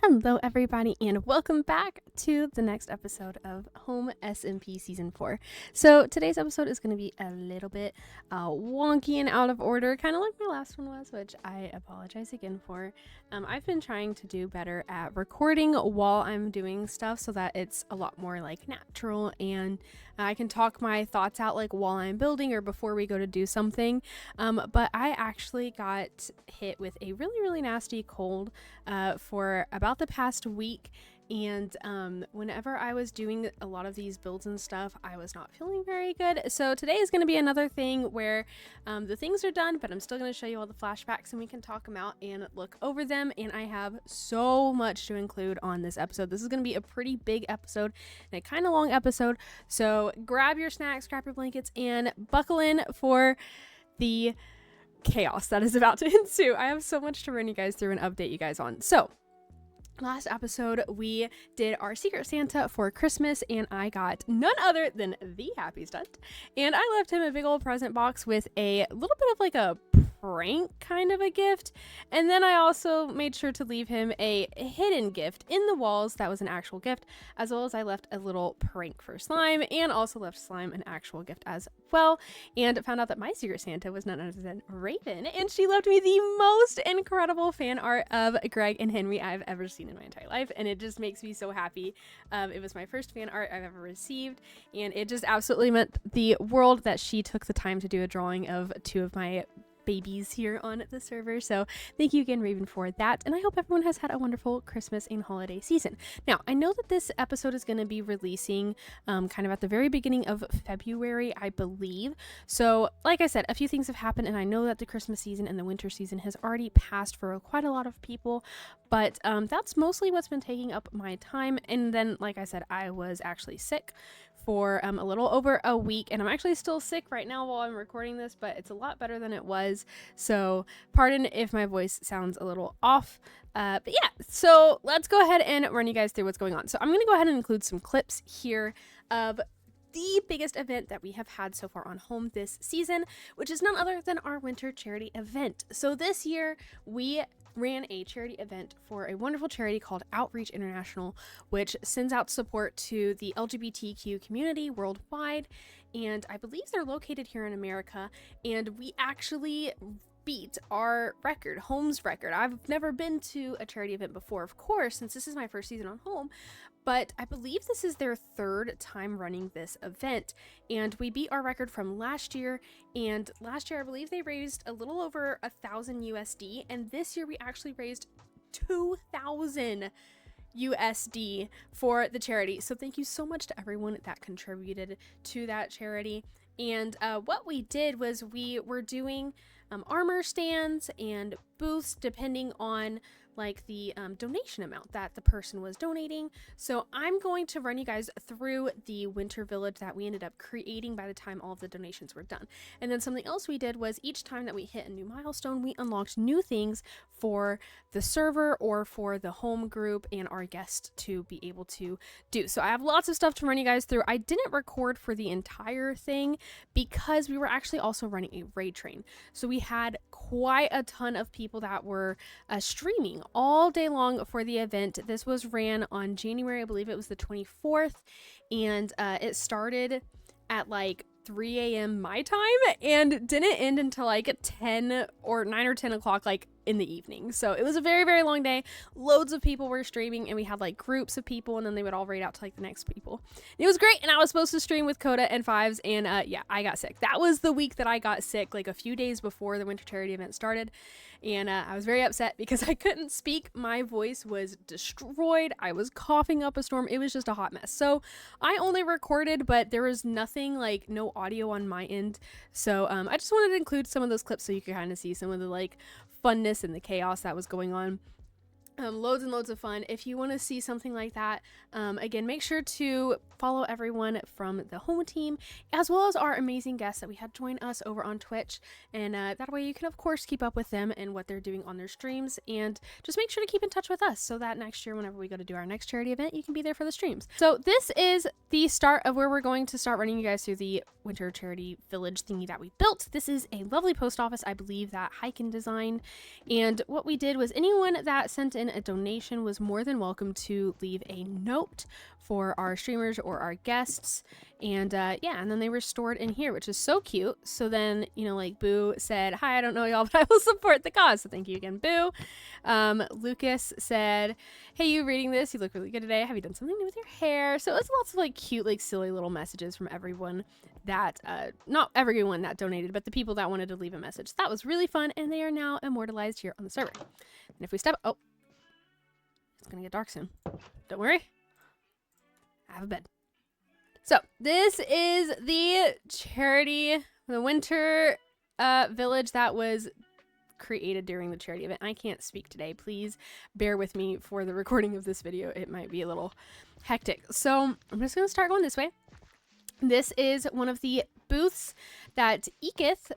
Hello everybody and welcome back to the next episode of Home SMP Season 4. So today's episode is going to be a little bit wonky and out of order, kind of like my last one was, which I apologize again for. I've been trying to do better at recording while I'm doing stuff so that it's a lot more like natural and I can talk my thoughts out like while I'm building or before we go to do something. But I actually got hit with a really nasty cold for about the past week, and whenever I was doing a lot of these builds and stuff, I was not feeling very good. So today is going to be another thing where the things are done, but I'm still going to show you all the flashbacks and we can talk them out and look over them. And I have so much to include on this episode. This is going to be a pretty big episode and a kind of long episode, so grab your snacks, grab your blankets, and buckle in for the chaos that is about to ensue. I have so much to run you guys through and update you guys on. So last episode we did our Secret Santa for Christmas and I got none other than the Happy Stunt, and I left him a big old present box with a little bit of like a prank kind of a gift, and then I also made sure to leave him a hidden gift in the walls that was an actual gift, as well as I left a little prank for Slime and also left Slime an actual gift as well, and found out that my Secret Santa was none other than Raven, and she left me the most incredible fan art of Greg and Henry I've ever seen in my entire life, and it just makes me so happy. It was my first fan art I've ever received, and it just absolutely meant the world that she took the time to do a drawing of two of my babies here on the server. So thank you again, Raven, for that, and I hope everyone has had a wonderful Christmas and holiday season. Now, I know that this episode is going to be releasing kind of at the very beginning of February, I believe. So like I said, a few things have happened, and I know that the Christmas season and the winter season has already passed for quite a lot of people, but that's mostly what's been taking up my time. And then, like I said, I was actually sick for a little over a week, and I'm actually still sick right now while I'm recording this, but it's a lot better than it was, so pardon if my voice sounds a little off. But yeah, so let's go ahead and run you guys through what's going on. So I'm going to go ahead and include some clips here of the biggest event that we have had so far on Home this season, which is none other than our winter charity event. So this year we ran a charity event for a wonderful charity called Outreach International, which sends out support to the LGBTQ community worldwide, and I believe they're located here in America, and we actually beat our record, Home's record. I've never been to a charity event before, of course, since this is my first season on Home, but I believe this is their third time running this event, and we beat our record from last year. And last year I believe they raised a little over 1,000 USD, and this year we actually raised 2,000 USD for the charity. So thank you so much to everyone that contributed to that charity. And what we did was we were doing armor stands and booths depending on like the donation amount that the person was donating. So I'm going to run you guys through the winter village that we ended up creating by the time all of the donations were done. And then something else we did was each time that we hit a new milestone, we unlocked new things for the server or for the home group and our guests to be able to do. So I have lots of stuff to run you guys through. I didn't record for the entire thing because we were actually also running a raid train. So we had quite a ton of people that were streaming all day long for the event. This was ran on January, I believe it was the 24th, and it started at like 3 a.m. my time and didn't end until like 10 or 9 or 10 o'clock like in the evening. So it was a very long day. Loads of people were streaming, and we had like groups of people, and then they would all raid out to like the next people. It was great, and I was supposed to stream with Coda and Fives, and yeah, I got sick. That was the week that I got sick, like a few days before the winter charity event started, and I was very upset because I couldn't speak. My voice was destroyed. I was coughing up a storm. It was just a hot mess. So I only recorded, but there was nothing, like no audio on my end. So I just wanted to include some of those clips so you could kind of see some of the like funness and the chaos that was going on. Loads and loads of fun. If you want to see something like that, again, make sure to follow everyone from the home team, as well as our amazing guests that we had join us over on Twitch, and that way you can of course keep up with them and what they're doing on their streams, and just make sure to keep in touch with us so that next year whenever we go to do our next charity event, you can be there for the streams. So this is the start of where we're going to start running you guys through the winter charity village thingy that we built. This is a lovely post office, I believe, that Hyken designed, and what we did was anyone that sent in in a donation was more than welcome to leave a note for our streamers or our guests. And yeah, and then they were stored in here, which is so cute. So then, you know, like Boo said, hi, I don't know y'all, but I will support the cause. So thank you again, Boo. Lucas said, hey, you reading this? You look really good today. Have you done something new with your hair? So it's lots of like cute, like silly little messages from everyone that, not everyone that donated, but the people that wanted to leave a message. That was really fun. And they are now immortalized here on the server. And if we step, oh, it's going to get dark soon. Don't worry. I have a bed. So this is the charity, the winter village that was created during the charity event. I can't speak today. Please bear with me for the recording of this video. It might be a little hectic. So I'm just going to start going this way. This is one of the booths that Ekith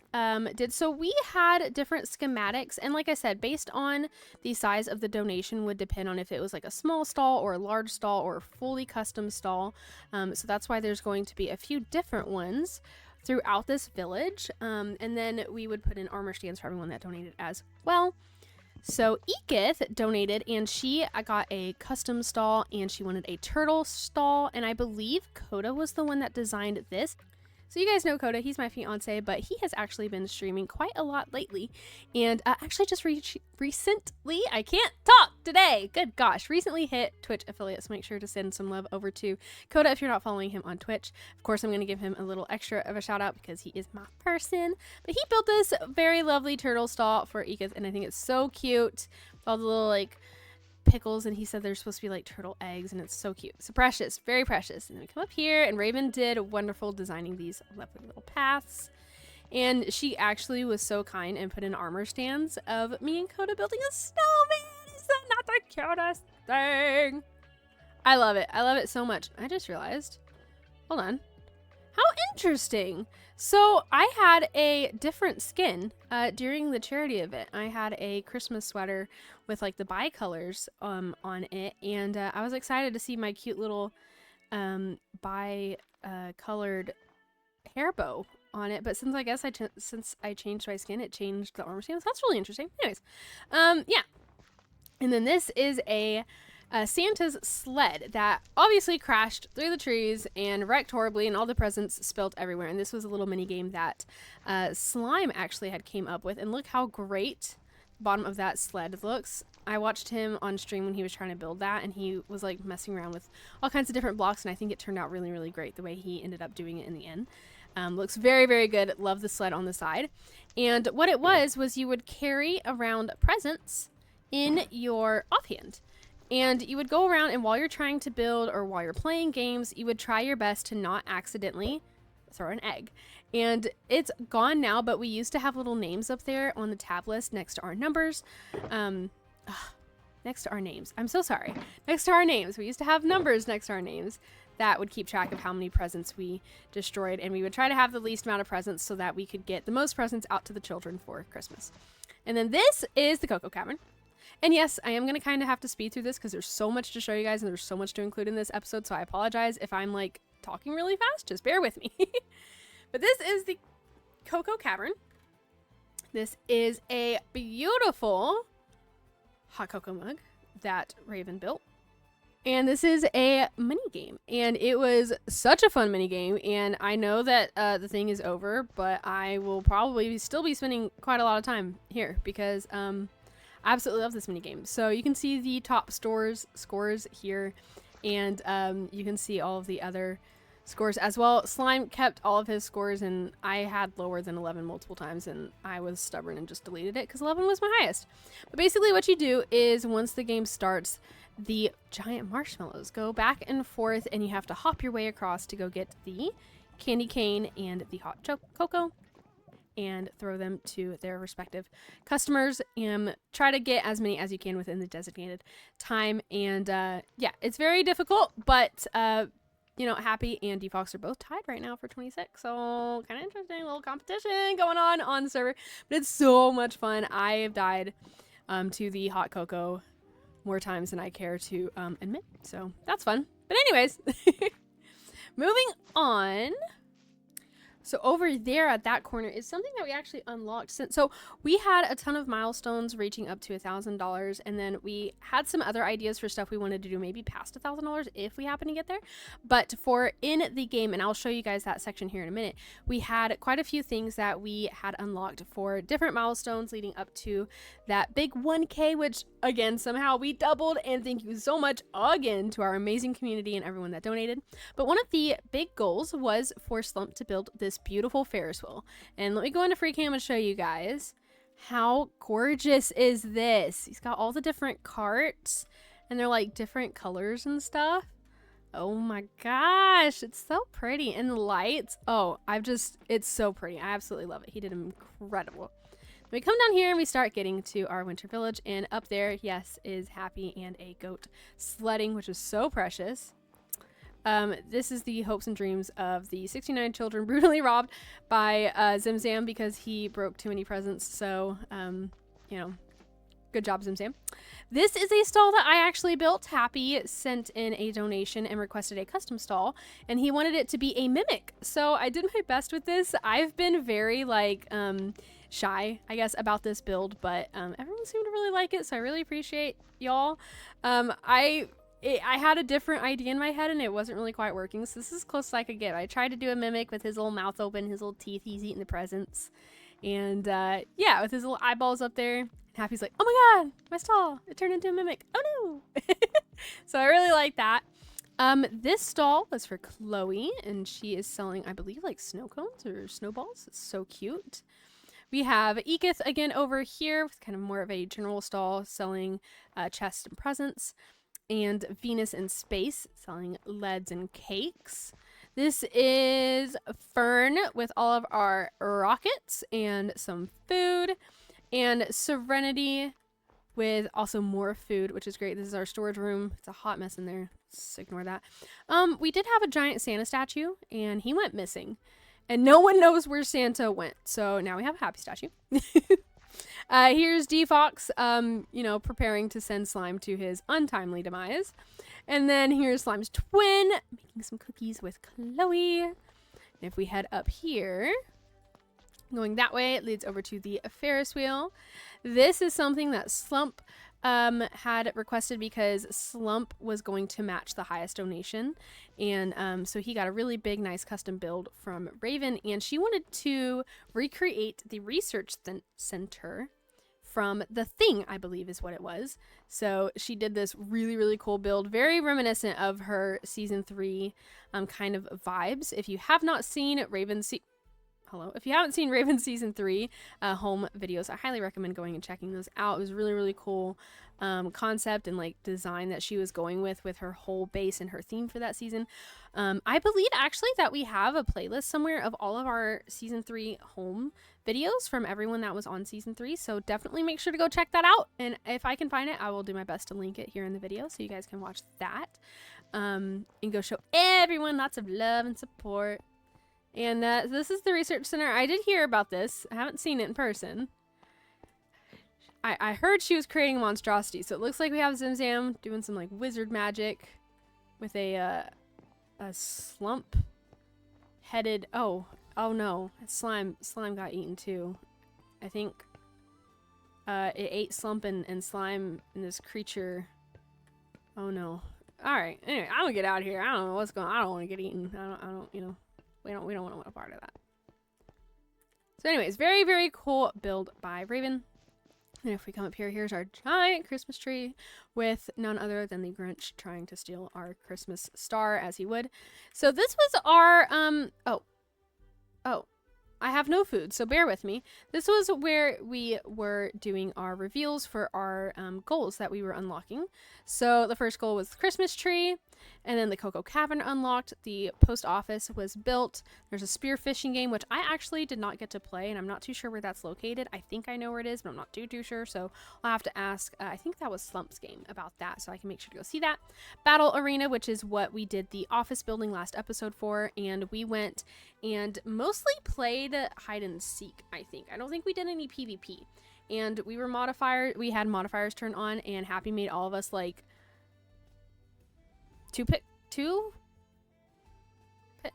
did. So we had different schematics, and like I said, based on the size of the donation would depend on if it was like a small stall or a large stall or a fully custom stall. So that's why there's going to be a few different ones throughout this village. And then we would put in armor stands for everyone that donated as well. So Ekith donated, and she got a custom stall, and she wanted a turtle stall, and I believe Coda was the one that designed this. So you guys know Coda, he's my fiance, but he has actually been streaming quite a lot lately, and actually just recently, I can't talk today, good gosh, recently hit Twitch affiliate, so make sure to send some love over to Coda if you're not following him on Twitch. Of course, I'm going to give him a little extra of a shout out because he is my person, but he built this very lovely turtle stall for Ekith, and I think it's so cute, with all the little like pickles, and he said they're supposed to be like turtle eggs, and it's so cute, so precious, very precious. And then we come up here, and Raven did wonderful designing these lovely little paths, and she actually was so kind and put in armor stands of me and Coda building a snowman. Is that not the cutest thing? I love it so much. I just realized, hold on, how interesting. So I had a different skin during the charity event. I had a Christmas sweater with like the bicolors on it, and I was excited to see my cute little colored hair bow on it. But since I guess since I changed my skin, it changed the armor stand. So that's really interesting. Anyways, yeah. And then this is a Santa's sled that obviously crashed through the trees and wrecked horribly, and all the presents spilt everywhere. And this was a little mini game that Slime actually had came up with, and look how great the bottom of that sled looks. I watched him on stream when he was trying to build that, and he was like messing around with all kinds of different blocks, and I think it turned out really, really great the way he ended up doing it in the end. Looks very, very good. Love the sled on the side. And what it was you would carry around presents in your offhand. And you would go around, and while you're trying to build or while you're playing games, you would try your best to not accidentally throw an egg. And it's gone now, but we used to have little names up there on the tab list next to our numbers. Next to our names. I'm so sorry. Next to our names. We used to have numbers next to our names that would keep track of how many presents we destroyed. And we would try to have the least amount of presents so that we could get the most presents out to the children for Christmas. And then this is the Cocoa Cavern. And yes, I am going to kind of have to speed through this because there's so much to show you guys and there's so much to include in this episode. So I apologize if I'm like talking really fast. Just bear with me. But this is the Cocoa Cavern. This is a beautiful hot cocoa mug that Raven built. And this is a mini game, and it was such a fun mini game. And I know that the thing is over, but I will probably still be spending quite a lot of time here because I absolutely love this mini game. So you can see the top scores here, and you can see all of the other scores as well. Slime kept all of his scores, and I had lower than 11 multiple times, and I was stubborn and just deleted it because 11 was my highest. But basically what you do is once the game starts, the giant marshmallows go back and forth, and you have to hop your way across to go get the candy cane and the hot cocoa and throw them to their respective customers, and try to get as many as you can within the designated time. And yeah, it's very difficult, but you know, Happy and Defox are both tied right now for 26, so kind of interesting little competition going on the server, but it's so much fun. I have died to the hot cocoa more times than I care to admit, so that's fun. But anyways, moving on. So over there at that corner is something that we actually unlocked. So we had a ton of milestones reaching up to $1,000, and then we had some other ideas for stuff we wanted to do, maybe past $1,000 if we happen to get there. But for in the game, and I'll show you guys that section here in a minute, we had quite a few things that we had unlocked for different milestones leading up to that big 1K, which again, somehow we doubled, and thank you so much again to our amazing community and everyone that donated. But one of the big goals was for Slump to build this beautiful Ferris wheel. And let me go into free cam and show you guys how gorgeous is this. He's got all the different carts, and they're like different colors and stuff. Oh my gosh, it's so pretty. And the lights, oh, it's so pretty. I absolutely love it. He did incredible. We come down here and we start getting to our winter village, and up there, yes, is Happy and a goat sledding, which is so precious. This is the hopes and dreams of the 69 children brutally robbed by Zimzam because he broke too many presents. So, you know, good job, Zimzam. This is a stall that I actually built. Happy sent in a donation and requested a custom stall, and he wanted it to be a mimic. So I did my best with this. I've been very like shy, I guess, about this build, but everyone seemed to really like it, so I really appreciate y'all. I had a different idea in my head, and it wasn't really quite working, so this is as close as I could get. I tried to do a mimic with his little mouth open, his little teeth, he's eating the presents, and yeah, with his little eyeballs up there. Happy's like, oh my god, my stall, it turned into a mimic, oh no. So I really like that. This stall was for Chloe, and she is selling, I believe, like snow cones or snowballs. It's so cute. We have Ekith again over here with kind of more of a general stall selling chests and presents, and Venus in Space selling leads and cakes. This is Fern with all of our rockets and some food, and Serenity with also more food, which is great. This is our storage room. It's a hot mess in there. Just ignore that. We did have a giant Santa statue, and he went missing. And no one knows where Santa went. So now we have a Happy statue. Here's D-Fox, you know, preparing to send Slime to his untimely demise. And then here's Slime's twin, making some cookies with Chloe. And if we head up here, going that way, it leads over to the Ferris wheel. This is something that Slump had requested because Slump was going to match the highest donation, and so he got a really big, nice custom build from Raven, and she wanted to recreate the research center from The Thing, I believe is what it was. So she did this really, really cool build, very reminiscent of her season 3 kind of vibes. If you have not seen Raven's if you haven't seen Raven season 3 home videos, I highly recommend going and checking those out. It was really, really cool concept and like design that she was going with her whole base and her theme for that season. I believe actually that we have a playlist somewhere of all of our season 3 home videos from everyone that was on season 3. So definitely make sure to go check that out. And if I can find it, I will do my best to link it here in the video so you guys can watch that and go show everyone lots of love and support. And this is the research center. I did hear about this. I haven't seen it in person. I heard she was creating a monstrosity. So it looks like we have Zimzam doing some like wizard magic with a slump headed. Oh no, slime got eaten too. I think it ate Slump and Slime and this creature. Oh no. All right. Anyway, I'm gonna get out of here. I don't know what's going on. I don't want to get eaten. I don't, you know. We don't want a part of that. So anyways, very, very cool build by Raven. And if we come up here, here's our giant Christmas tree with none other than the Grinch trying to steal our Christmas star as he would. So this was our, I have no food, so bear with me. This was where we were doing our reveals for our goals that we were unlocking. So the first goal was the Christmas tree, and then the Cocoa Cavern unlocked. The post office was built. There's a spear fishing game, which I actually did not get to play, and I'm not too sure where that's located. I think I know where it is, but I'm not too sure, so I'll have to ask. I think that was Slump's game about that, so I can make sure to go see that. Battle Arena, which is what we did the office building last episode for, and we went and mostly played hide and seek, I think. I don't think we did any PvP. And we had modifiers turned on, and Happy made all of us like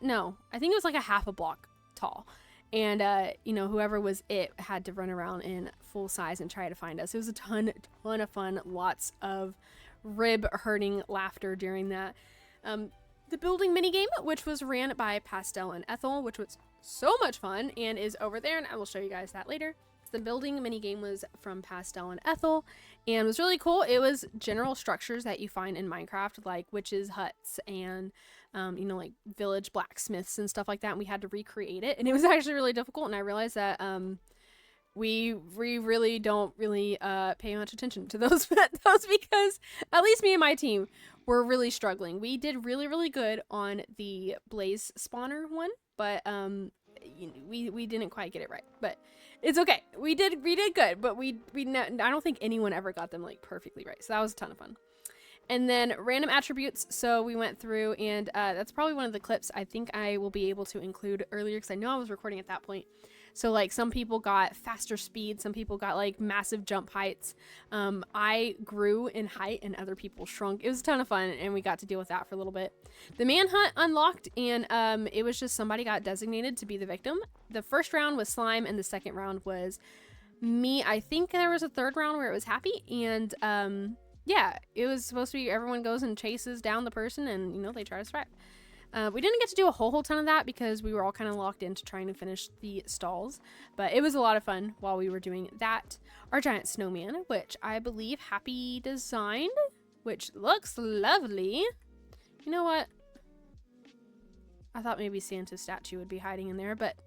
no, I think it was like a half a block tall. And, you know, whoever was it had to run around in full size and try to find us. It was a ton of fun. Lots of rib hurting laughter during that. The building minigame, which was ran by Pastel and Ethel, which was so much fun and is over there, and I will show you guys that later. The building minigame was from Pastel and Ethel and was really cool. It was general structures that you find in Minecraft, like witches' huts and, you know, like village blacksmiths and stuff like that. And we had to recreate it, and it was actually really difficult. And I realized that we really don't really pay much attention to those because at least me and my team were really struggling. We did really good on the blaze spawner one, but we didn't quite get it right. But it's okay. We did good, but I don't think anyone ever got them like perfectly right. So that was a ton of fun. And then random attributes. So we went through, and that's probably one of the clips I think I will be able to include earlier because I know I was recording at that point. So like some people got faster speed, some people got like massive jump heights. I grew in height and other people shrunk. It was a ton of fun, and we got to deal with that for a little bit. The manhunt unlocked, and it was just somebody got designated to be the victim. The first round was slime, and the second round was me. I think there was a third round where it was happy, and yeah, it was supposed to be everyone goes and chases down the person, and you know, they try to survive. We didn't get to do a whole ton of that because we were all kind of locked into trying to finish the stalls, but it was a lot of fun while we were doing that. Our giant snowman, which I believe Happy designed, which looks lovely. You know what? I thought maybe Santa's statue would be hiding in there, but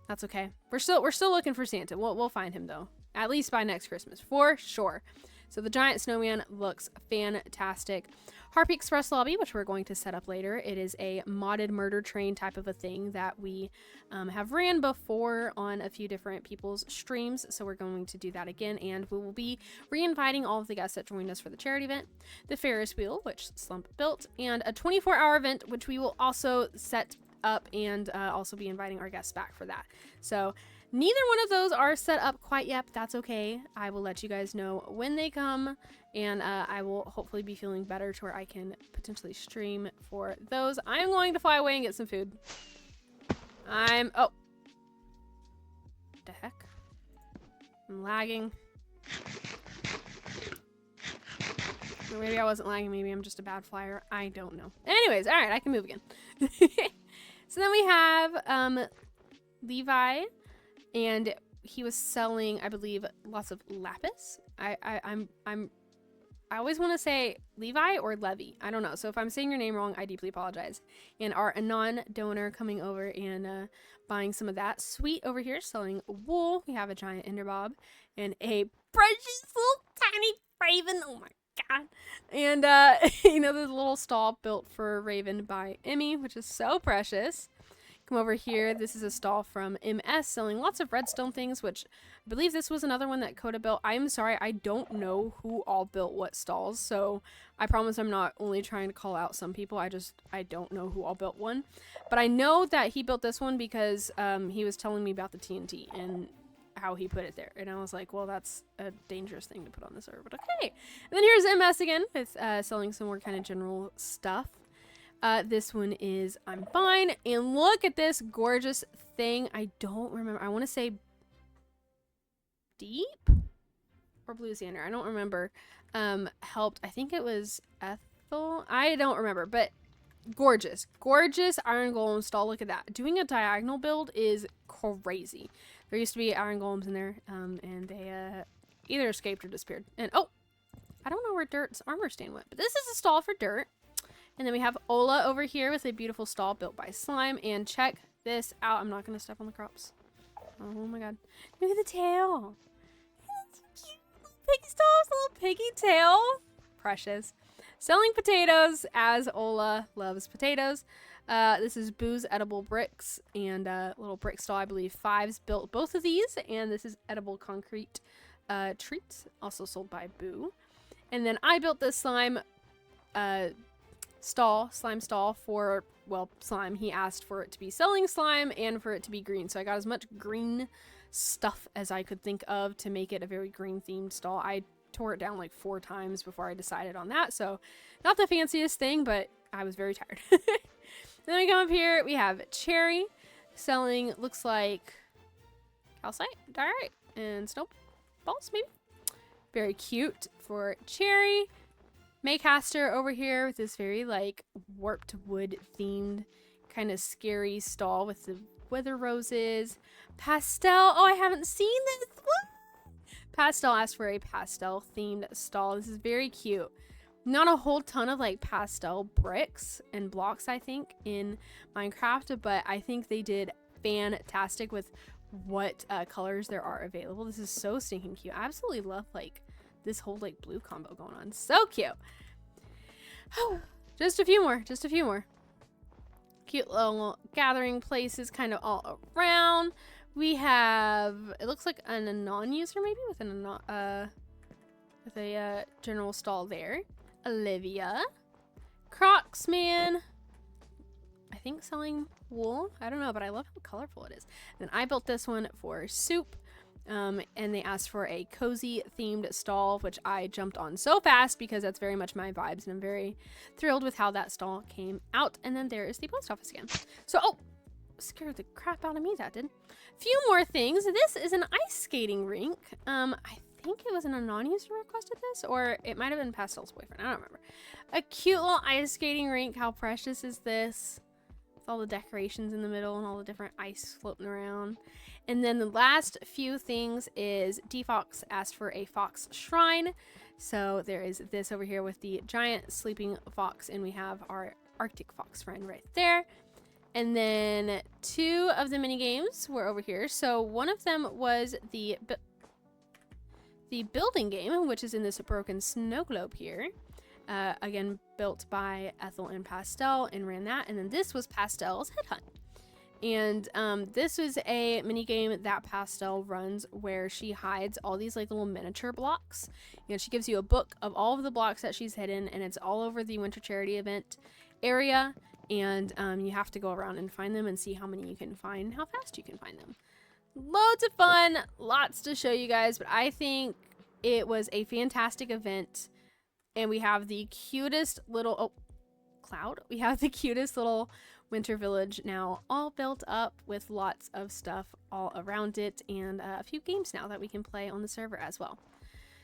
that's okay. We're still looking for Santa. We'll find him though, at least by next Christmas for sure. So the giant snowman looks fantastic. Harpy Express lobby, which we're going to set up later. It is a modded murder train type of a thing that we have ran before on a few different people's streams. So we're going to do that again, and we will be re-inviting all of the guests that joined us for the charity event. The Ferris wheel, which Slump built, and a 24-hour event, which we will also set up and also be inviting our guests back for that. So neither one of those are set up quite yet, but that's okay. I will let you guys know when they come, and I will hopefully be feeling better to where I can potentially stream for those. I'm going to fly away and get some food. Oh. What the heck? I'm lagging. Or maybe I wasn't lagging. Maybe I'm just a bad flyer. I don't know. Anyways, all right, I can move again. So then we have Levi. And he was selling, I believe, lots of lapis. I always want to say Levi or Levy. I don't know. So if I'm saying your name wrong, I deeply apologize. And our Anon donor coming over and buying some of that. Sweet over here selling wool. We have a giant enderbob and a precious little tiny raven. Oh my god. And you know, there's a little stall built for Raven by Emmy, which is so precious. Come over here. This is a stall from MS selling lots of redstone things, which I believe this was another one that Coda built. I'm sorry, I don't know who all built what stalls, so I promise I'm not only trying to call out some people. I don't know who all built one. But I know that he built this one because he was telling me about the TNT and how he put it there. And I was like, well, that's a dangerous thing to put on the server, but okay. And then here's MS again with selling some more kind of general stuff. This one is I'm Fine, and look at this gorgeous thing. I don't remember. I want to say Deep or Blue Xander. I don't remember. Helped. I think it was Ethel. I don't remember, but gorgeous iron golem stall. Look at that. Doing a diagonal build is crazy. There used to be iron golems in there, and they either escaped or disappeared. And oh, I don't know where Dirt's armor stand went, but this is a stall for Dirt. And then we have Ola over here with a beautiful stall built by Slime. And check this out. I'm not going to step on the crops. Oh my god. Look at the tail. That's so cute. Piggy stalls, little piggy tail. Precious. Selling potatoes as Ola loves potatoes. This is Boo's Edible Bricks and little brick stall. I believe Fives built both of these. And this is Edible Concrete Treats, also sold by Boo. And then I built this slime slime stall for, well, Slime. He asked for it to be selling slime and for it to be green. So I got as much green stuff as I could think of to make it a very green themed stall. I tore it down like 4 times before I decided on that. So not the fanciest thing, but I was very tired. Then we come up here, we have Cherry. selling, looks like calcite, diorite, and snowballs, maybe. Very cute for Cherry. Maycaster over here with this very like warped wood themed kind of scary stall with the wither roses. Pastel. Oh, I haven't seen this. What? Pastel asked for a pastel themed stall. This is very cute. Not a whole ton of like pastel bricks and blocks, I think, in Minecraft, but I think they did fantastic with what colors there are available. This is so stinking cute. I absolutely love like this whole like blue combo going on. So cute. Just a few more. Cute little gathering places kind of all around. We have, it looks like a non-user maybe with a general stall there. Olivia. Crocsman. I think selling wool. I don't know, but I love how colorful it is. And I built this one for Soup. And they asked for a cozy themed stall, which I jumped on so fast because that's very much my vibes, and I'm very thrilled with how that stall came out. And then there is the post office again. So, oh, scared the crap out of me, that did. Few more things. This is an ice skating rink. I think it was an non-user requested this, or it might have been Pastel's boyfriend. I don't remember. A cute little ice skating rink. How precious is this? With all the decorations in the middle and all the different ice floating around. And then the last few things is D-Fox asked for a fox shrine. So there is this over here with the giant sleeping fox, and we have our Arctic fox friend right there. And then two of the mini games were over here. So one of them was the building game, which is in this broken snow globe here. Again, built by Ethel and Pastel, and ran that. And then this was Pastel's Headhunt. And this was a mini game that Pastel runs where she hides all these like little miniature blocks. And she gives you a book of all of the blocks that she's hidden, and it's all over the winter charity event area. And you have to go around and find them and see how many you can find, how fast you can find them. Loads of fun, lots to show you guys, but I think it was a fantastic event. And we have the cutest little cloud. We have the cutest little winter village now all built up with lots of stuff all around it, and a few games now that we can play on the server as well.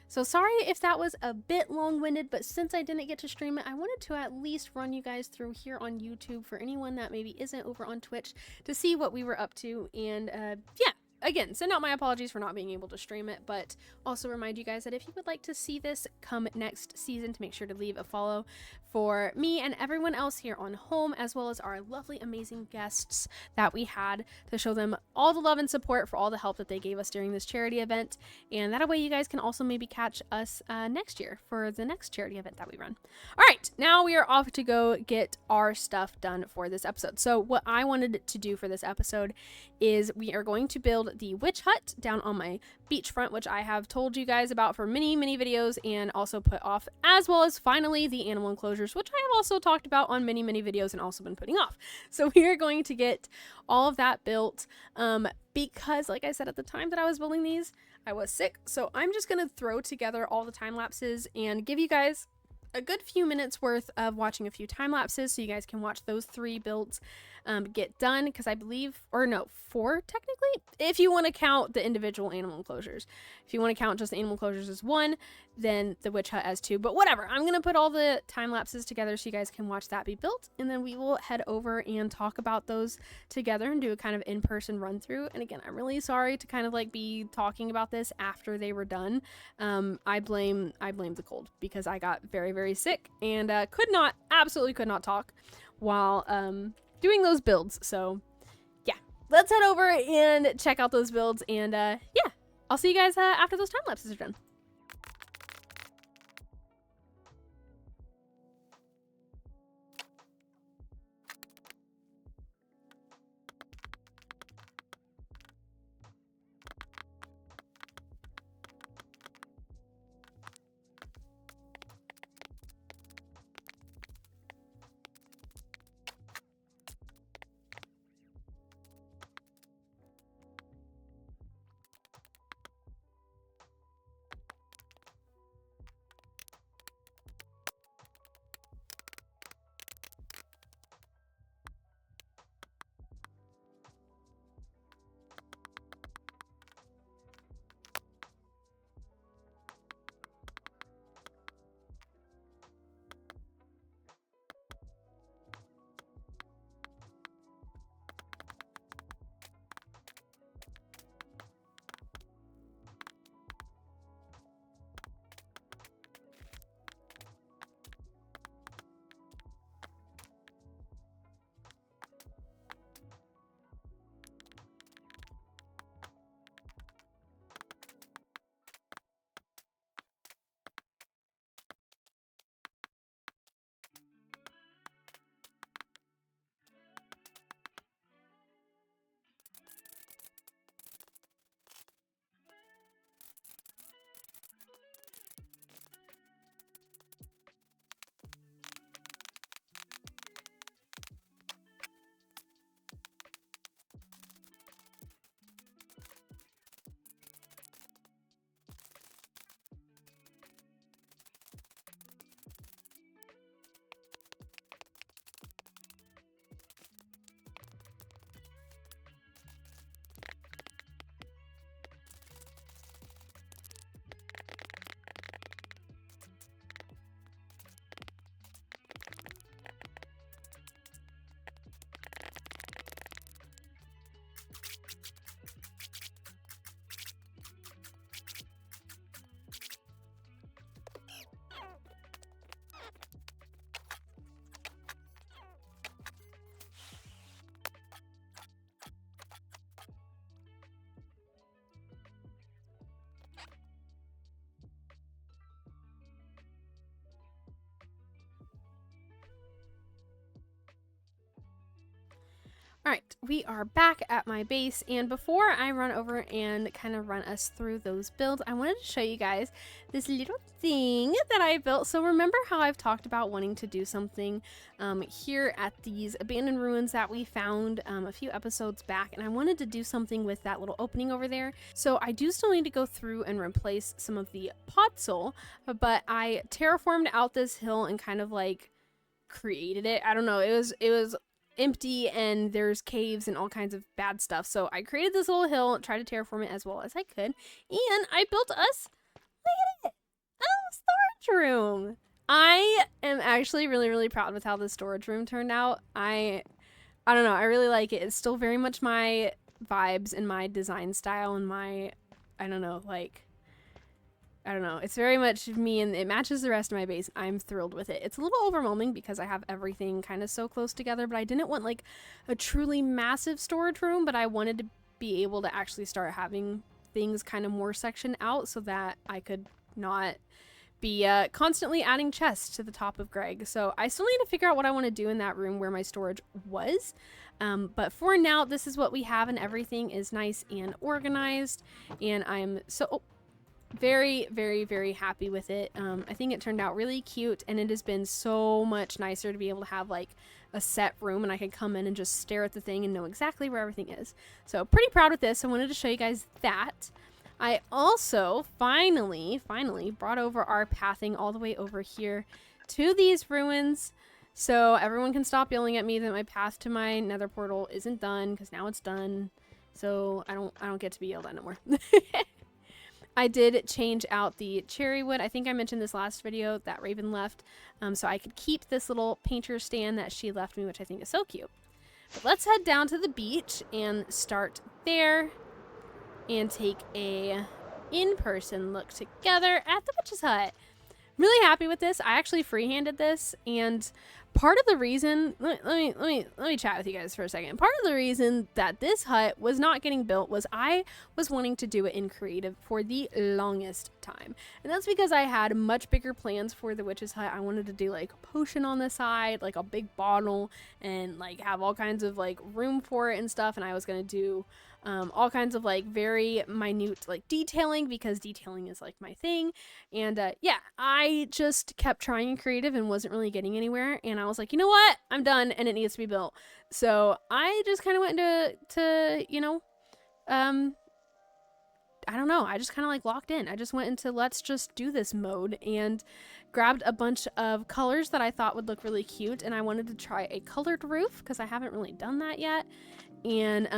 So sorry if that was a bit long-winded, but since I didn't get to stream it, I wanted to at least run you guys through here on YouTube for anyone that maybe isn't over on Twitch to see what we were up to. And yeah, again, send out my apologies for not being able to stream it, but also remind you guys that if you would like to see this come next season, to make sure to leave a follow for me and everyone else here on Home, as well as our lovely, amazing guests that we had, to show them all the love and support for all the help that they gave us during this charity event. And that way you guys can also maybe catch us next year for the next charity event that we run. All right, now we are off to go get our stuff done for this episode. So what I wanted to do for this episode is we are going to build the witch hut down on my beachfront, which I have told you guys about for many videos and also put off, as well as finally the animal enclosures, which I have also talked about on many videos and also been putting off. So we are going to get all of that built because, like I said, at the time that I was building these, I was sick. So I'm just going to throw together all the time lapses and give you guys a good few minutes worth of watching a few time lapses so you guys can watch those 3 builds get done, because I believe, or no, 4 technically, if you want to count the individual animal enclosures. If you want to count just the animal enclosures as 1, then the witch hut as 2, but whatever. I'm going to put all the time lapses together so you guys can watch that be built, and then we will head over and talk about those together and do a kind of in-person run through. And again, I'm really sorry to kind of like be talking about this after they were done. I blame the cold, because I got very sick and absolutely could not talk while doing those builds. So yeah, let's head over and check out those builds, and yeah, I'll see you guys after those time lapses are done. All right, we are back at my base, and before I run over and kind of run us through those builds, I wanted to show you guys this little thing that I built. So remember how I've talked about wanting to do something here at these abandoned ruins that we found a few episodes back, and I wanted to do something with that little opening over there. So I do still need to go through and replace some of the podzol, but I terraformed out this hill and kind of like created it. I don't know, it was empty and there's caves and all kinds of bad stuff. So I created this little hill, tried to terraform it as well as I could, and I built us, look at it, a storage room. I am actually really proud with how the storage room turned out. I don't know, I really like it. It's still very much my vibes and my design style and my, I don't know, it's very much me and it matches the rest of my base. I'm thrilled with it. It's a little overwhelming because I have everything kind of so close together, but I didn't want like a truly massive storage room, but I wanted to be able to actually start having things kind of more sectioned out so that I could not be constantly adding chests to the top of Greg. So I still need to figure out what I want to do in that room where my storage was. But for now, this is what we have and everything is nice and organized. And I'm so very happy with it. I think it turned out really cute, and it has been so much nicer to be able to have like a set room and I can come in and just stare at the thing and know exactly where everything is. So pretty proud with this. I wanted to show you guys that. I also finally brought over our pathing all the way over here to these ruins, so everyone can stop yelling at me that my path to my nether portal isn't done, because now it's done. So I don't get to be yelled at no more. I did change out the cherry wood. I think I mentioned this last video that Raven left, so I could keep this little painter stand that she left me, which I think is so cute. But let's head down to the beach and start there and take a in-person look together at the witch's hut. Really happy with this. I actually freehanded this, and part of the reason, let me chat with you guys for a second. Part of the reason that this hut was not getting built was I was wanting to do it in creative for the longest time. And that's because I had much bigger plans for the witch's hut. I wanted to do like a potion on the side, like a big bottle, and like have all kinds of like room for it and stuff. And I was going to do all kinds of like very minute like detailing, because detailing is like my thing. And yeah, I just kept trying creative and wasn't really getting anywhere, and I was like, you know what, I'm done and it needs to be built. So I just kind of went into you know, I don't know, I just kind of like locked in. I just went into let's just do this mode and grabbed a bunch of colors that I thought would look really cute, and I wanted to try a colored roof because I haven't really done that yet. And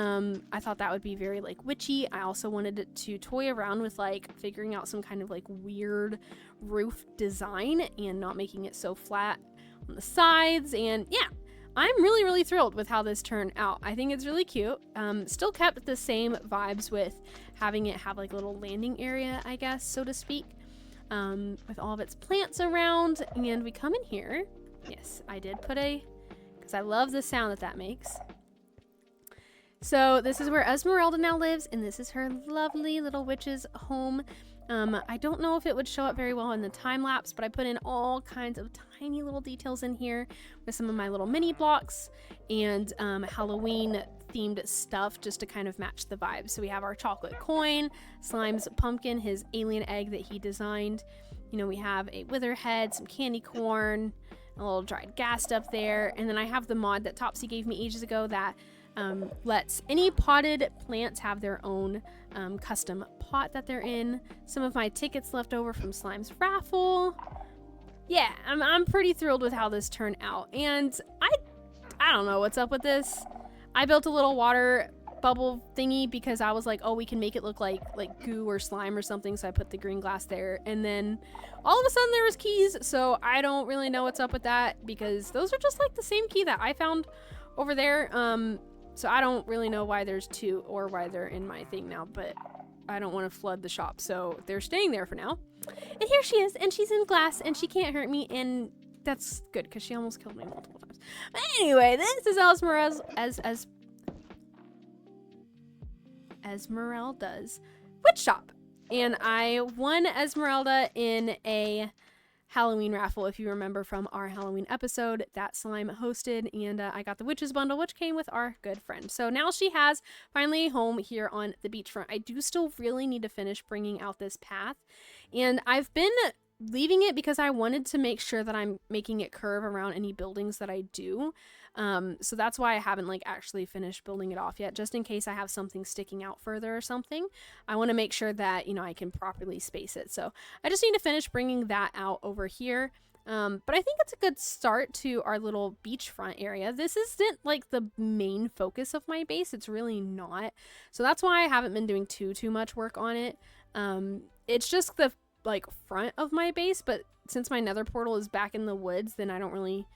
I thought that would be very like witchy. I also wanted to toy around with like figuring out some kind of like weird roof design and not making it so flat on the sides. And yeah, I'm really thrilled with how this turned out. I think it's really cute. Still kept the same vibes with having it have like a little landing area, I guess, so to speak, with all of its plants around. And we come in here. Yes, I did put because I love the sound that makes. So this is where Esmeralda now lives, and this is her lovely little witch's home. I don't know if it would show up very well in the time lapse, but I put in all kinds of tiny little details in here with some of my little mini blocks and Halloween themed stuff just to kind of match the vibe. So we have our chocolate coin, Slime's pumpkin, his alien egg that he designed. You know, we have a wither head, some candy corn, a little dried ghast up there, and then I have the mod that Topsy gave me ages ago that lets any potted plants have their own custom pot that they're in. Some of my tickets left over from Slime's raffle. Yeah, I'm pretty thrilled with how this turned out, and I don't know what's up with this. I built a little water bubble thingy because I was like, oh, we can make it look like goo or slime or something, so I put the green glass there, and then all of a sudden there was keys. So I don't really know what's up with that, because those are just like the same key that I found over there. So I don't really know why there's two or why they're in my thing now, but I don't want to flood the shop, so they're staying there for now. And here she is, and she's in glass, and she can't hurt me, and that's good because she almost killed me multiple times. But anyway, this is Esmeralda's witch shop, and I won Esmeralda in a Halloween raffle, if you remember from our Halloween episode that Slime hosted, and I got the Witches bundle, which came with our good friend. So now she has finally a home here on the beachfront. I do still really need to finish bringing out this path, and I've been leaving it because I wanted to make sure that I'm making it curve around any buildings that I do. So that's why I haven't like actually finished building it off yet, just in case I have something sticking out further or something. I want to make sure that, you know, I can properly space it. So I just need to finish bringing that out over here. But I think it's a good start to our little beachfront area. This isn't like the main focus of my base. It's really not. So that's why I haven't been doing too much work on it. It's just the like front of my base, but since my nether portal is back in the woods, then I don't really,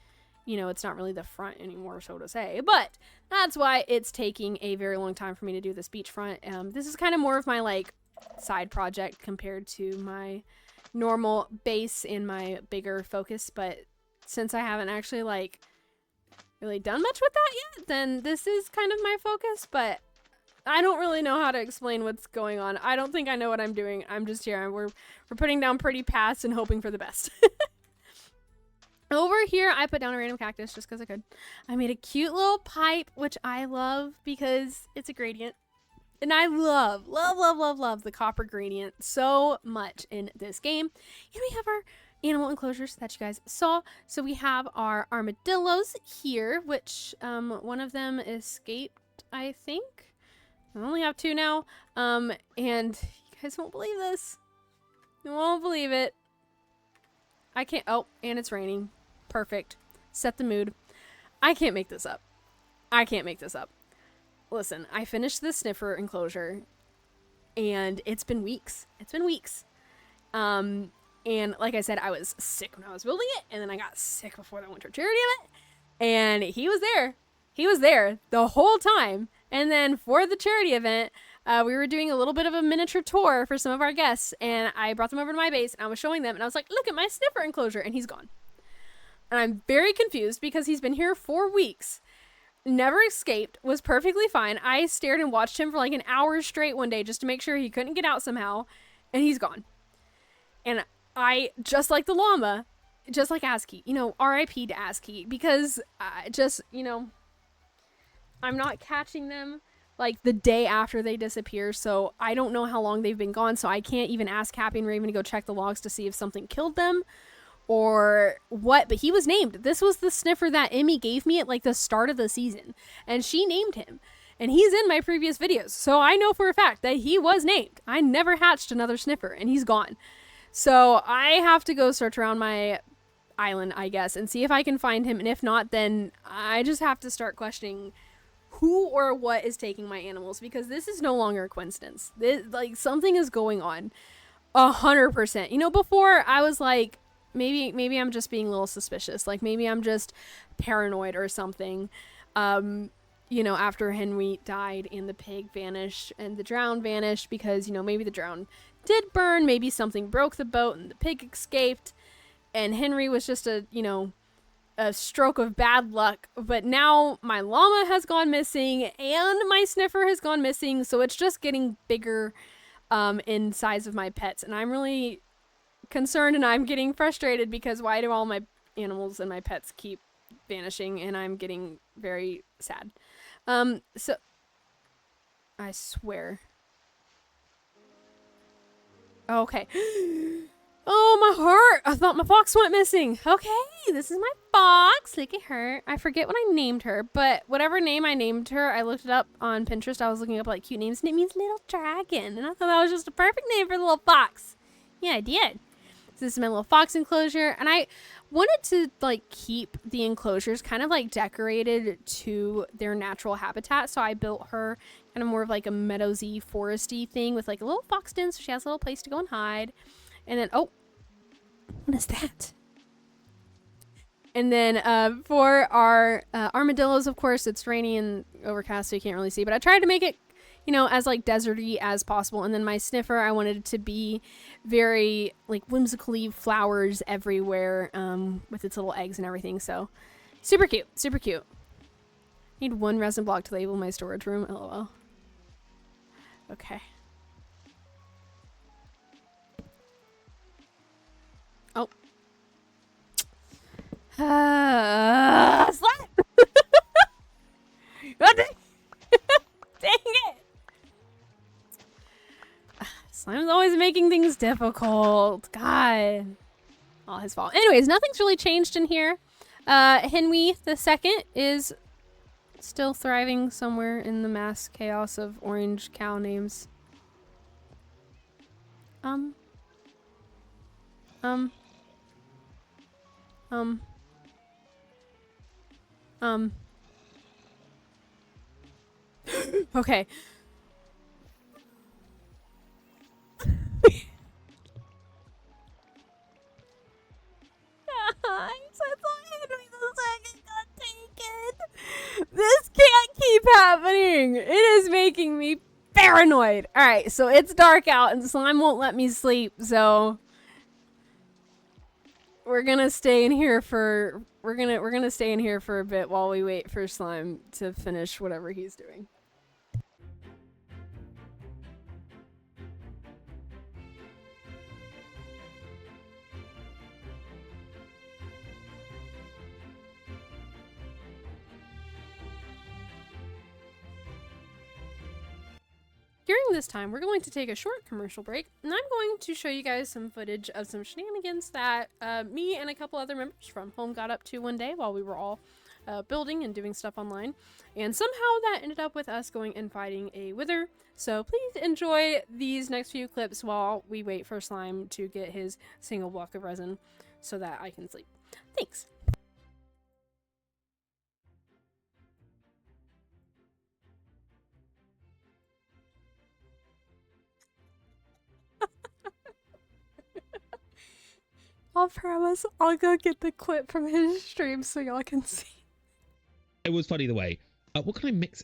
you know, it's not really the front anymore, so to say. But that's why it's taking a very long time for me to do this beachfront. This is kind of more of my like side project compared to my normal base and my bigger focus, but since I haven't actually like really done much with that yet, then this is kind of my focus. But I don't really know how to explain what's going on. I don't think I know what I'm doing. I'm just here. We're putting down pretty paths and hoping for the best. Over here, I put down a random cactus just because I could. I made a cute little pipe, which I love because it's a gradient. And I love the copper gradient so much in this game. And we have our animal enclosures that you guys saw. So we have our armadillos here, which one of them escaped, I think. I only have 2 now. And you guys won't believe this. You won't believe it. I can't. Oh, and it's raining. Perfect. Set the mood. I can't make this up. I can't make this up. Listen, I finished the sniffer enclosure and it's been weeks. It's been weeks. And like I said, I was sick when I was building it, and then I got sick before the winter charity event, and he was there. He was there the whole time. And then for the charity event, we were doing a little bit of a miniature tour for some of our guests, and I brought them over to my base, and I was showing them, and I was like, look at my sniffer enclosure, and he's gone. And I'm very confused because he's been here for weeks, never escaped, was perfectly fine. I stared and watched him for like an hour straight one day just to make sure he couldn't get out somehow, and he's gone. And I, just like the llama, just like ASCII, you know, RIP to ASCII, because I just, you know, I'm not catching them like the day after they disappear, so I don't know how long they've been gone, so I can't even ask Cappy and Raven to go check the logs to see if something killed them or what. But he was named. This was the sniffer that Emmy gave me at like the start of the season, and she named him, and he's in my previous videos, so I know for a fact that he was named. I never hatched another sniffer, and he's gone. So I have to go search around my island, I guess, and see if I can find him, and if not, then I just have to start questioning who or what is taking my animals, because this is no longer a coincidence. Like, something is going on 100%. You know, before I was like, maybe I'm just being a little suspicious, like maybe I'm just paranoid or something. You know, after Henry died and the pig vanished and the drown vanished, because, you know, maybe the drown did burn, maybe something broke the boat and the pig escaped, and Henry was just a, you know, a stroke of bad luck. But now my llama has gone missing and my sniffer has gone missing, so it's just getting bigger in size of my pets, and I'm really concerned, and I'm getting frustrated because why do all my animals and my pets keep vanishing, and I'm getting very sad. So I swear. Okay. Oh, my heart! I thought my fox went missing. Okay, this is my fox. Look at her. I forget what I named her, but whatever name I named her, I looked it up on Pinterest. I was looking up like cute names, and it means little dragon, and I thought that was just a perfect name for the little fox. Yeah, I did. So this is my little fox enclosure, and I wanted to like keep the enclosures kind of like decorated to their natural habitat, so I built her kind of more of like a meadowsy, foresty thing with like a little fox den, so she has a little place to go and hide. And then, oh, what is that? And then for our armadillos, of course, it's rainy and overcast, so you can't really see, but I tried to make it, you know, as like deserty as possible. And then my sniffer, I wanted it to be very like whimsically flowers everywhere, with its little eggs and everything. So super cute, super cute. Need 1 resin block to label my storage room. LOL. Okay. Oh, Slime! Oh, dang. Dang it! Slime's always making things difficult. God. All his fault. Anyways, nothing's really changed in here. Henry the second is still thriving somewhere in the mass chaos of orange cow names. Okay. This can't keep happening. It is making me paranoid. All right, so it's dark out and slime won't let me sleep. So we're gonna stay in here for stay in here for a bit while we wait for slime to finish whatever he's doing. During this time, we're going to take a short commercial break, and I'm going to show you guys some footage of some shenanigans that me and a couple other members from Home got up to one day while we were all building and doing stuff online. And somehow that ended up with us going and fighting a wither. So please enjoy these next few clips while we wait for Slime to get his single block of resin so that I can sleep. Thanks. I'll promise I'll go get the clip from his stream so y'all can see. It was funny the way. What can I mix?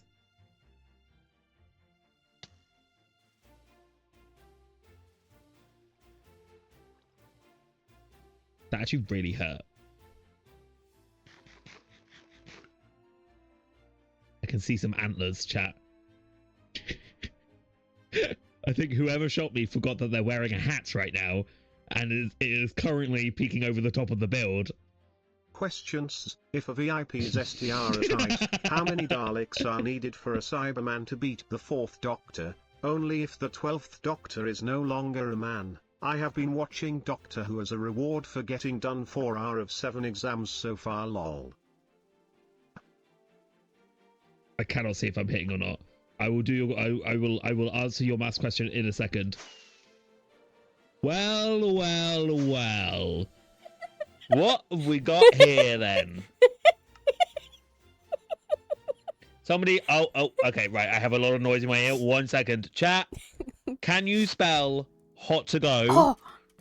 That actually really hurt. I can see some antlers, chat. I think whoever shot me forgot that they're wearing a hat right now. And it is currently peeking over the top of the build. Questions: if a VIP's STR is height, how many Daleks are needed for a Cyberman to beat the 4th Doctor? Only if the 12th Doctor is no longer a man. I have been watching Doctor Who as a reward for getting done 4 out of 7 exams so far, lol. I cannot see if I'm hitting or not. I will do your, I will answer your maths question in a second. Well. What have we got here then? Somebody, okay, right. I have a lot of noise in my ear. 1 second. Chat, can you spell hot to go? Oh.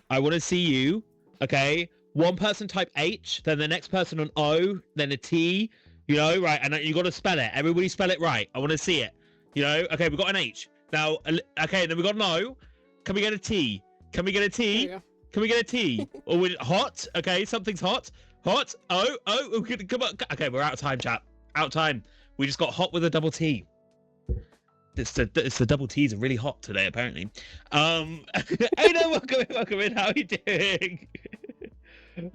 I want to see you. Okay. One person type H, then the next person an O, then a T, you know, right. And you got to spell it. Everybody spell it right. I want to see it. You know, okay, we got an H. Now, okay, then we got an O. Can we get a T? Can we get a T? Can we get a T? Or with hot? Okay, something's hot. Hot. Oh, come on. Okay, we're out of time, chat. Out of time. We just got hot with a double T. It's the double T's are really hot today, apparently. Hey, no, welcome in. How are you doing?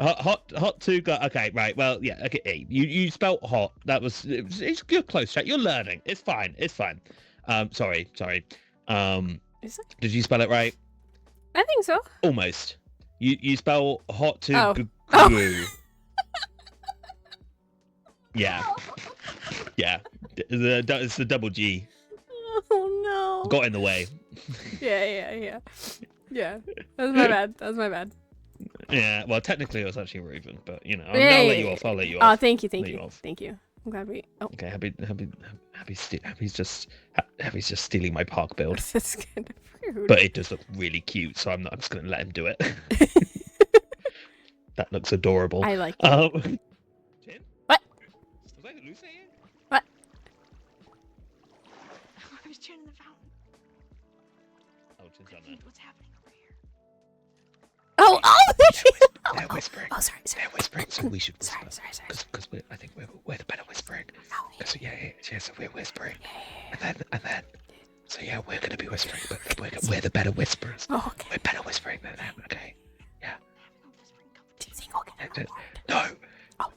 hot to go. Okay, right. Well, yeah. Okay, you spelt hot. That was. You're close, chat. You're learning. It's fine. It's fine. Sorry. Did you spell it right? I think so. Almost. You spell hot to Yeah. It's the double G. Oh no. Got in the way. Yeah. That was my bad. Yeah. Well, technically it was actually Raven, but you know, I'll let you off. I'll let you off. Oh, thank you. I'm glad we. Oh. Okay. Happy's just stealing my park build. That's kind of rude. But it does look really cute, so I'm just gonna let him do it. That looks adorable. I like it. Chin? What? Was that Lucy? What? I was turning the fountain. Oh, Chin's done that. What's happening over here? Oh, They're whispering. Oh, sorry. They're whispering, so we should whisper. Sorry. Because I think we're the better whispering. Oh, Yeah, so we're whispering. And then. So yeah, we're gonna be whispering, but we're the better whisperers. Oh, okay. We're better whispering than them, okay? Yeah. Do you think we'll get a reward? No. Oh.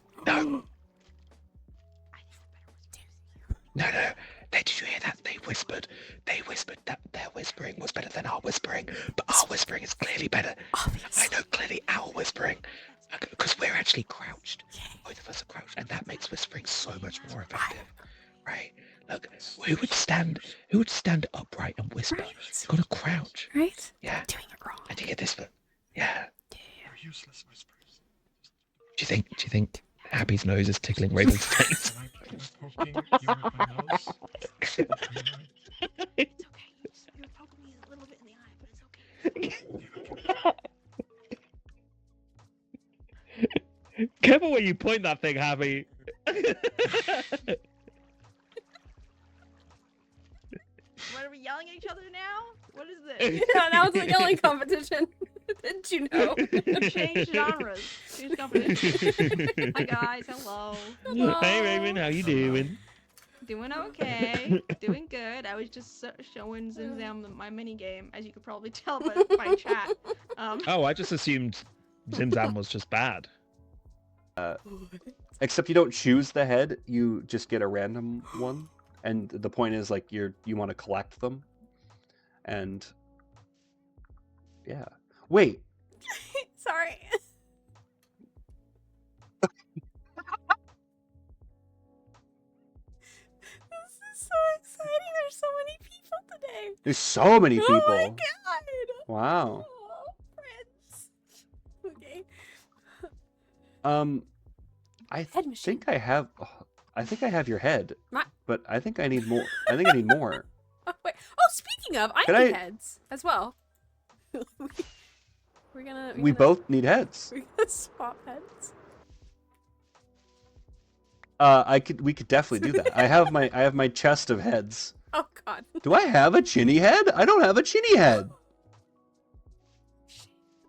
but our whispering is clearly better. Obviously. I know clearly our whispering, because we're actually crouched. Both of us are crouched, and that makes whispering so much more effective, right? Look, who would stand upright and whisper? Right. You gotta crouch. Right? Yeah. Doing it wrong. And you get this foot. Yeah. You're useless whispers. Do you think Abby's nose is tickling Raven's face? Am I poking you with my nose? It's okay. You were poking me a little bit in the eye, but it's okay. Careful where you point that thing, Abby. What, are we yelling at each other now? What is this? Yeah, that was a yelling competition. Didn't you know? Change genres. Change competition. Hi guys, hello. Hey Raven, how you doing? Doing okay. Doing good. I was just showing Zimzam my mini game, as you could probably tell by my chat. Oh, I just assumed Zimzam was just bad. Except you don't choose the head, you just get a random one. And the point is, like, you want to collect them. And... yeah. Wait! Sorry. This is so exciting. There's so many people today. There's so many people! Oh my god! Wow. Oh, friends. Okay. I Head machine. think I have... I think I have your head. What? But I think I need more. I think I need more. Oh, wait. Oh, speaking of, I Can need I- heads as well. we're gonna. We both need heads. We're gonna swap heads. We could definitely do that. I have my chest of heads. Oh god. Do I have a chinny head? I don't have a chinny head.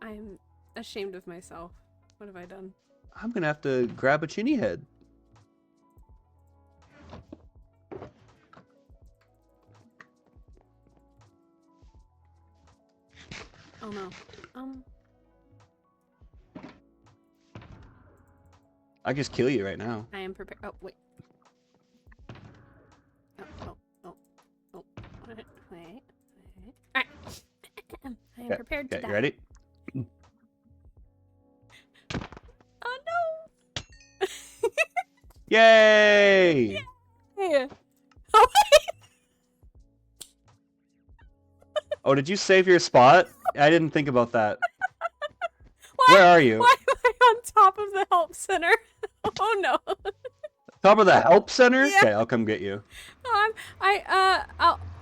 I'm ashamed of myself. What have I done? I'm gonna have to grab a chinny head. Oh no. I just kill you right now. I am prepared. Oh wait. Oh. Wait. Alright. I am prepared to Okay, die. you ready? Oh no! Yay! Yeah. Oh Oh, did you save your spot? I didn't think about that. Why, Where are you? Why am I on top of the help center? Oh no. Top of the help center? Yeah. Okay, I'll come get you.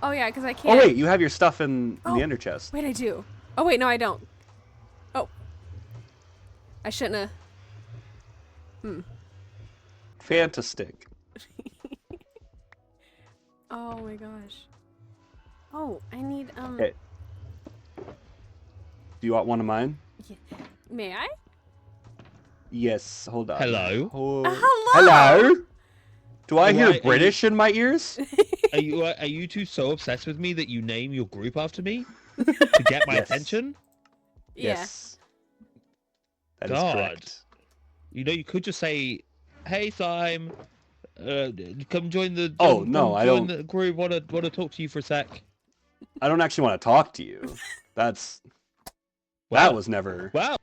Oh yeah, because I can't. Oh wait, you have your stuff in Oh. the ender chest. Wait, I do. Oh wait, no, I don't. Oh. I shouldn't have. Fantastic. Oh my gosh. Oh, I need Okay. Do you want one of mine? Yeah. May I? Yes, hold on. Hello? Oh. Hello. Hello? Do I Why hear are you- British in my ears? Are you two so obsessed with me that you name your group after me to get my Yes. attention? Yeah. Yes. That is God. correct. You know, you could just say, "Hey, Sime, come join the. Oh, no, I join don't- the group. Want to talk to you for a sec." I don't actually want to talk to you. That Wow. was never. Wow.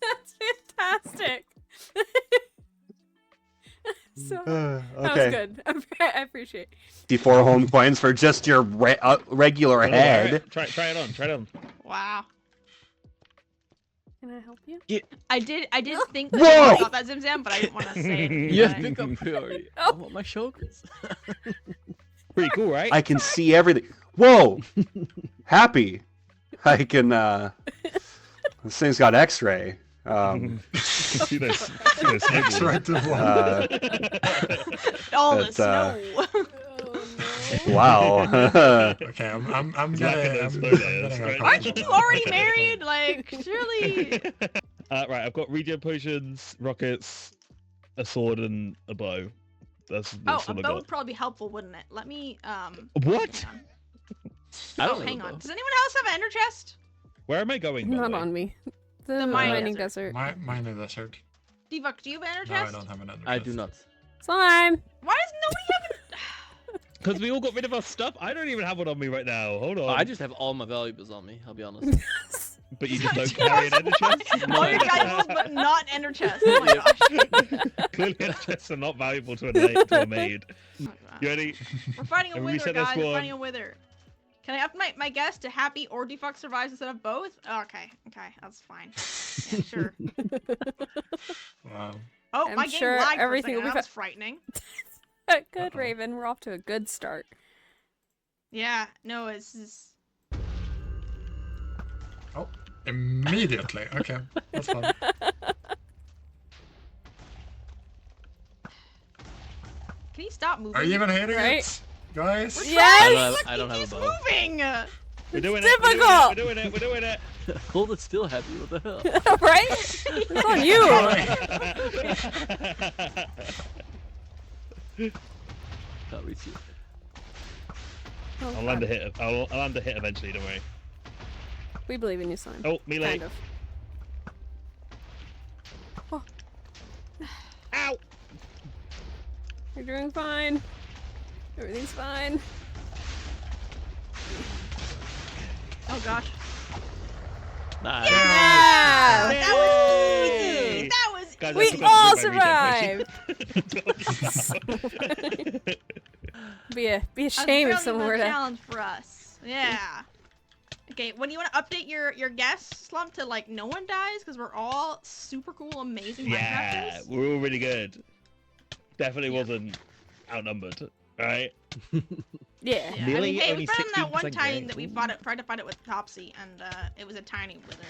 That's fantastic. So that was Okay. good. I appreciate it. D4 home coins for just your regular Oh, head. alright. Try it on. Try it on. Wow. Can I help you? I did think Whoa! that about that Zimzam, but I didn't want to say it. Yes, but- pick up priority. Oh. Oh, my shoulders. Pretty cool, right? I can see everything. Whoa! Happy. I can, This thing's got x-ray. See those sniffles. Right to one. All That's, the snow. Oh no. Wow. Okay, I'm Black gonna. and I'm those gonna photos, go right? Aren't you two already married? Like, surely. Right, I've got regen potions, rockets, a sword, and a bow. That's Oh, what a I bow got. would probably be helpful, wouldn't it? Let me. What? Hang on. I Oh, don't hang know, on. though. Does anyone else have an ender chest? Where am I going? by the Not way? on me. The mining mining desert. desert. Mine is desert. Divuk, do you have an ender No, I chest? don't have an ender I chest. do not. Slime. Why does nobody have it? Because we all got rid of our stuff. I don't even have one on me right now. Hold on. I just have all my valuables on me. I'll be honest. But you just don't carry an ender chest? All your valuables, but not an ender chest. Oh my gosh. Clearly ender chests are not valuable to a maid. Oh, wow. You ready? We're fighting a Have we wither, reset this guys. We're one? fighting a wither. Can I up my guess to happy or defuck survives instead of both? Oh, okay, that's fine. Yeah, sure. Wow. Oh, I'm my game sure lagged everything for a will second. be That was frightening. Good, Raven. We're off to a good start. Yeah, no, it's just... Oh, immediately. Okay, that's fine. Can you stop moving? Are you even hitting Right? it, guys? We're Yes! trying! I don't have He's a bow. moving! We're doing difficult. it. We're doing it. We're doing it. Hold it still, Happy. What the hell? Right? It's on you. Can't reach you. Oh, I'll land a hit. I'll land a hit eventually. Don't worry. We believe in you, Slime. Oh, melee. Kind of. Oh, Ow! you're doing fine. Everything's fine. Oh gosh. Nice. Yeah! That was easy! Yay! That was Guys, I We forgot all to bring my survived! Be a a shame if really someone good were to. challenge for us. Yeah. Okay, when you want to update your guess slump to like no one dies because we're all super cool, amazing Yeah, Minecrafters. we're all really good. Definitely Yeah. wasn't outnumbered, right? Yeah. Yeah, I Nearly mean, hey, we only found that one 16% time that we grade. tried to fight it with Topsy, and it was a tiny wither.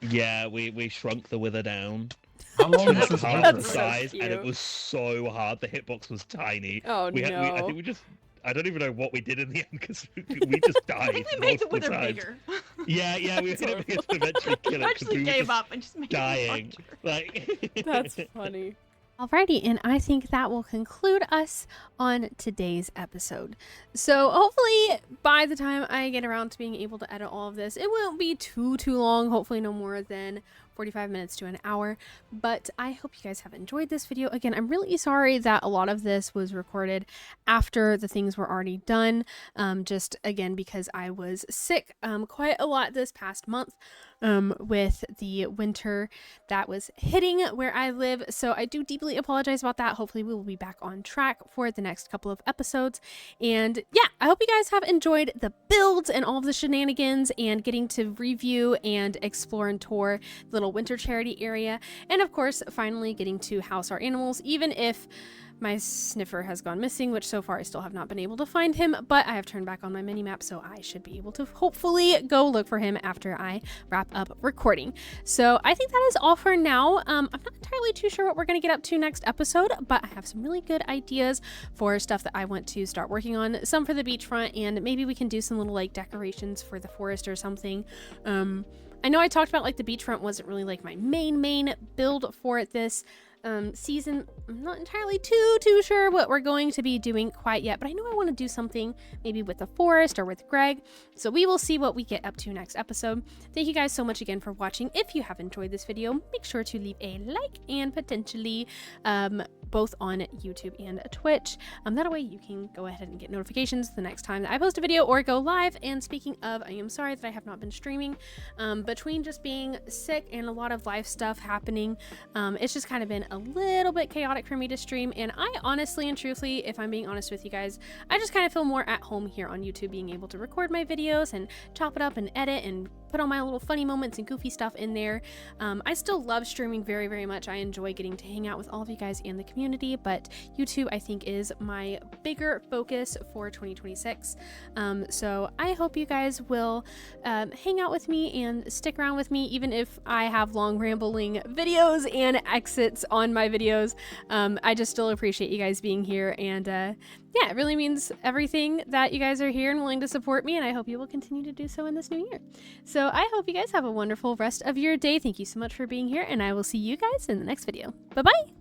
Yeah, we shrunk the wither down. How long is Like this half wither? the That's so size, and it cute. was so hard. The hitbox was tiny. Oh I no. think we just. I don't even know what we did in the end because we just died. I think we made the multiple wither times. bigger. Yeah, we That's hit it to eventually kill it because Eventually we were gave just up and just made dying. it Like That's funny. Alrighty, and I think that will conclude us on today's episode. So hopefully by the time I get around to being able to edit all of this, it won't be too long, hopefully no more than 45 minutes to an hour. But I hope you guys have enjoyed this video. Again, I'm really sorry that a lot of this was recorded after the things were already done. Just again, because I was sick quite a lot this past month with the winter that was hitting where I live. So I do deeply apologize about that. Hopefully we will be back on track for the next couple of episodes. And yeah, I hope you guys have enjoyed the builds and all of the shenanigans and getting to review and explore and tour the little winter charity area. And of course, finally getting to house our animals, even if my sniffer has gone missing, which so far I still have not been able to find him, but I have turned back on my mini-map, so I should be able to hopefully go look for him after I wrap up recording. So I think that is all for now. I'm not entirely too sure what we're going to get up to next episode, but I have some really good ideas for stuff that I want to start working on. Some for the beachfront, and maybe we can do some little like decorations for the forest or something. I know I talked about like the beachfront wasn't really like my main build for this season. I'm not entirely too sure what we're going to be doing quite yet, but I know I want to do something maybe with the forest or with Greg, so we will see what we get up to next episode. Thank you guys so much again for watching. If you have enjoyed this video, make sure to leave a like and potentially both on YouTube and Twitch. That way you can go ahead and get notifications the next time that I post a video or go live. And speaking of, I am sorry that I have not been streaming. Between just being sick and a lot of life stuff happening, it's just kind of been a little bit chaotic for me to stream. And I honestly and truthfully, if I'm being honest with you guys, I just kind of feel more at home here on YouTube, being able to record my videos and chop it up and edit and put all my little funny moments and goofy stuff in there. I still love streaming very much. I enjoy getting to hang out with all of you guys and the community, but YouTube I think is my bigger focus for 2026. So I hope you guys will hang out with me and stick around with me, even if I have long rambling videos and exits on my videos. I just still appreciate you guys being here, and yeah, it really means everything that you guys are here and willing to support me, and I hope you will continue to do so in this new year. So I hope you guys have a wonderful rest of your day. Thank you so much for being here, and I will see you guys in the next video. Bye-bye!